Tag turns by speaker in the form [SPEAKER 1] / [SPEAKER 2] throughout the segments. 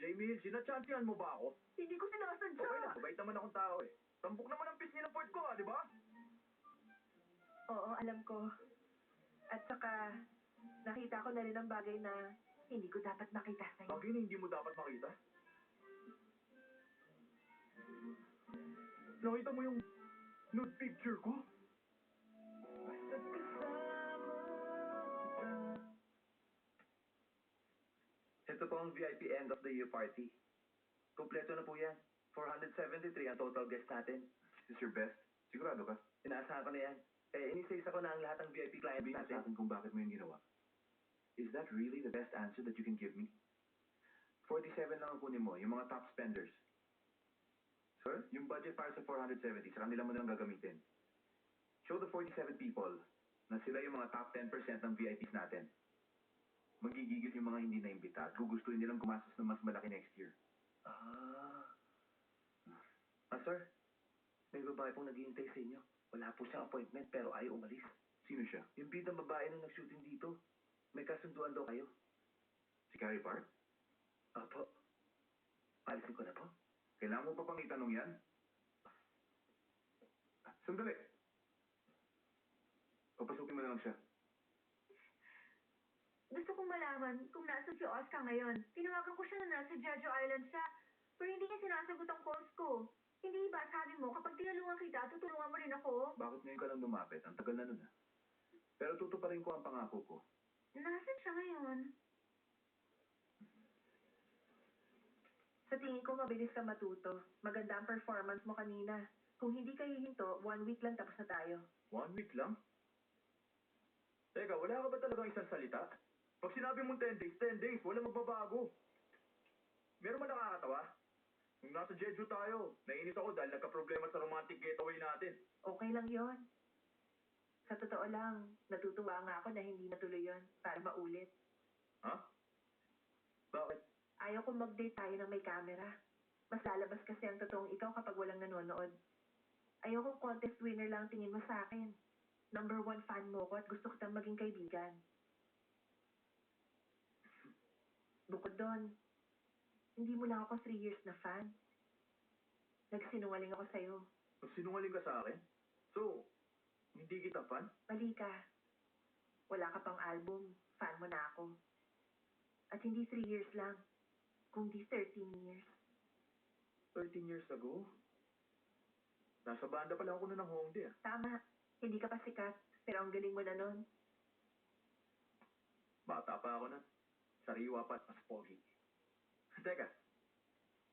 [SPEAKER 1] Jamie, sinachantihan mo ba ako?
[SPEAKER 2] Hindi ko sinasadya.
[SPEAKER 1] Okay lang, mabait naman akong tao eh. Tampok naman ang pisngi ng port ko di ba?
[SPEAKER 2] Oo, alam ko. At saka, nakita ko na rin ang bagay na hindi ko dapat makita sa'yo.
[SPEAKER 1] Bagay na hindi mo dapat makita. Nakita mo yung nude picture ko? Ito po ang VIP end of the year party. Kompleto na po yan. 473 ang total guest natin. Is this your best? Sigurado ka? Inaasahan ko na yan. Inisaysa ko na ang lahat ng VIP client natin. Sa akin kung bakit mo yung ginawa. Is that really the best answer that you can give me? 47 lang ang kunin mo, yung mga top spenders. Sir, yung budget para sa 470, sa kanila mo na lang gagamitin. Show the 47 people na sila yung mga top 10% ng VIPs natin. Magigigil yung mga hindi naimbita at gugustuhin nilang gumastos ng mas malaki next year. Sir, may babae pong naghihintay sa inyo. Wala po siyang appointment pero ayaw umalis. Sino siya? Yung bidang babae nung nag-shooting dito. May kasunduan daw kayo. Si Carrie Park? Opo. Alisin ko na po. Kailangan mo pa pang itanong yan? Sandali. Papasukin mo na lang siya.
[SPEAKER 3] Gusto kong malaman kung nasa si Oscar ngayon. Tinawagan ko siya na nasa Jeju Island siya. Pero hindi niya sinasagot ang calls ko. Hindi ba sabi mo, kapag tinulungan kita, tutulungan mo rin ako?
[SPEAKER 1] Bakit ngayon ka lang lumapit? Ang tagal na nun Pero tutuparin ko ang pangako ko.
[SPEAKER 3] Nasaan siya ngayon?
[SPEAKER 2] Sa tingin ko, mabilis ka matuto. Maganda ang performance mo kanina. Kung hindi ka hihinto, 1 week lang tapos na tayo.
[SPEAKER 1] 1 week lang? Teka, wala ka ba talagang isang salita? Pag sinabi mong 10 days, 10 days, wala magbabago. Meron man nakakatawa? Nung nasa Jeju tayo, nainis ako dahil nagka-problema sa romantic getaway natin.
[SPEAKER 2] Okay lang yon. Sa totoo lang, natutuwa nga ako na hindi natuloy yon para maulit.
[SPEAKER 1] Ha? Bakit?
[SPEAKER 2] Ayaw kong mag-date tayo ng may camera. Mas lalabas kasi ang totoong ikaw kapag walang nanonood. Ayaw kong contest winner lang tingin mo sa akin. Number 1 fan mo ko at gusto kitang maging kaibigan. Bukod doon, hindi mo lang ako 3 years na fan. Nagsinungaling ako sa'yo.
[SPEAKER 1] Sinungaling ka sa akin? So, hindi kita fan?
[SPEAKER 2] Mali ka. Wala ka pang album, fan mo na ako. At hindi 3 years lang, kundi 13 years.
[SPEAKER 1] 13 years ago? Nasa banda pala ako na ng Hongdae
[SPEAKER 2] Tama, hindi ka pa sikat, pero ang galing mo na nun.
[SPEAKER 1] Bata pa ako na. Sariwa pa at mas pogi. Teka,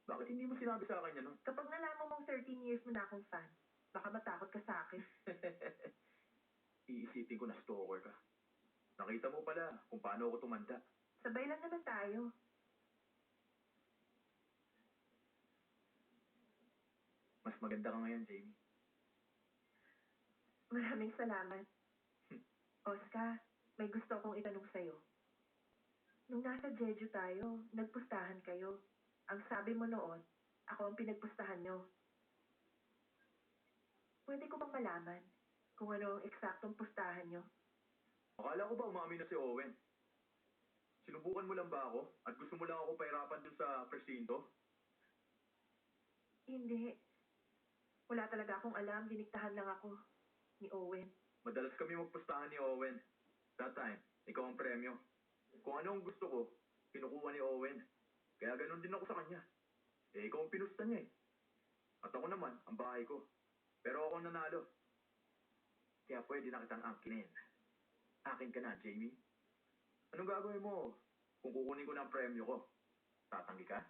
[SPEAKER 1] bakit hindi mo sinabi sa akin yan, no?
[SPEAKER 2] Kapag nalaman mong 13 years mo na akong fan, baka matakot ka sa akin.
[SPEAKER 1] Iisipin ko na stalker ka. Nakita mo pala kung paano ako tumanda.
[SPEAKER 2] Sabay lang naman tayo.
[SPEAKER 1] Mas maganda ka ngayon, Jamie.
[SPEAKER 2] Maraming salamat. Oscar, may gusto akong itanong sa'yo. Nung nasa Jeju tayo, nagpustahan kayo. Ang sabi mo noon, ako ang pinagpustahan nyo. Pwede ko bang malaman kung ano ang eksaktong pustahan nyo?
[SPEAKER 1] Akala ko ba umami na si Owen? Sinubukan mo lang ba ako? At gusto mo lang ako pahirapan dun sa presinto?
[SPEAKER 2] Hindi. Wala talaga akong alam, diniktahan lang ako ni Owen.
[SPEAKER 1] Madalas kami magpustahan ni Owen. That time, ikaw ang premyo. Kung ano ang gusto ko, kinukuha ni Owen. Kaya ganun din ako sa kanya. Ikaw ang pinusta niya At ako naman, ang bahay ko. Pero ako ang nanalo. Kaya pwede na kitang angkinin. Akin ka na, Jamie. Anong gagawin mo kung kukunin ko na ang premyo ko? Tatanggi ka?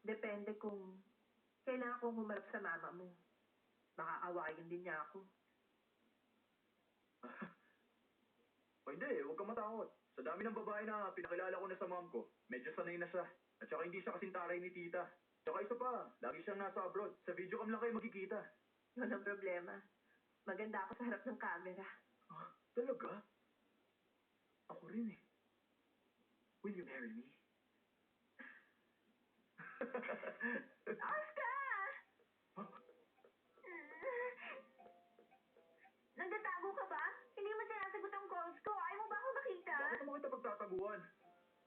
[SPEAKER 2] Depende kung kailangan kong humarap sa mama mo. Baka awayin din niya ako.
[SPEAKER 1] O hindi, huwag ka matakot. Sa dami ng babae na pinakilala ko na sa mom ko, medyo sanay na siya. At saka hindi siya kasing taray ni tita. Tsaka isa pa, lagi siyang nasa abroad. Sa video cam lang kayo magkikita.
[SPEAKER 2] Walang problema. Maganda ako sa harap ng camera.
[SPEAKER 1] Ah, talaga? Ako rin Will you marry me?
[SPEAKER 3] Oscar!
[SPEAKER 1] Huh?
[SPEAKER 3] Nagtatago ka ba? Hindi mo sinasagot ang calls ko. Ayaw mo ba ako makita?
[SPEAKER 1] Bakit mo kita pagtataguan?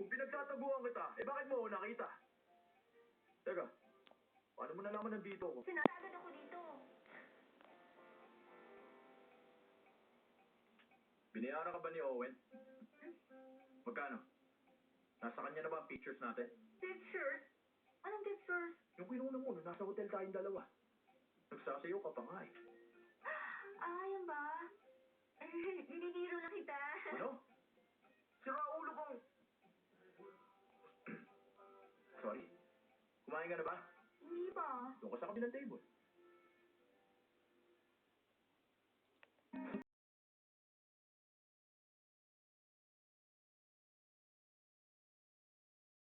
[SPEAKER 1] Kung pinagtataguan kita, bakit mo ako nakita? Teka, paano mo nalaman nandito ako?
[SPEAKER 3] Sinasagad ako dito.
[SPEAKER 1] Binayaran ka ba ni Owen? Magkano? Nasa kanya na ba ang pictures natin?
[SPEAKER 3] Pictures? Anong pictures?
[SPEAKER 1] Yung kinuna mo, nung nasa hotel tayong dalawa. Nagsasayaw ka pa nga eh.
[SPEAKER 3] Yan ba? Binibiro lang kita.
[SPEAKER 1] Ano? Sira ulo kang... Sorry. Kumain ka na ba?
[SPEAKER 3] Hindi ba?
[SPEAKER 1] Doon ka sa kabilang table.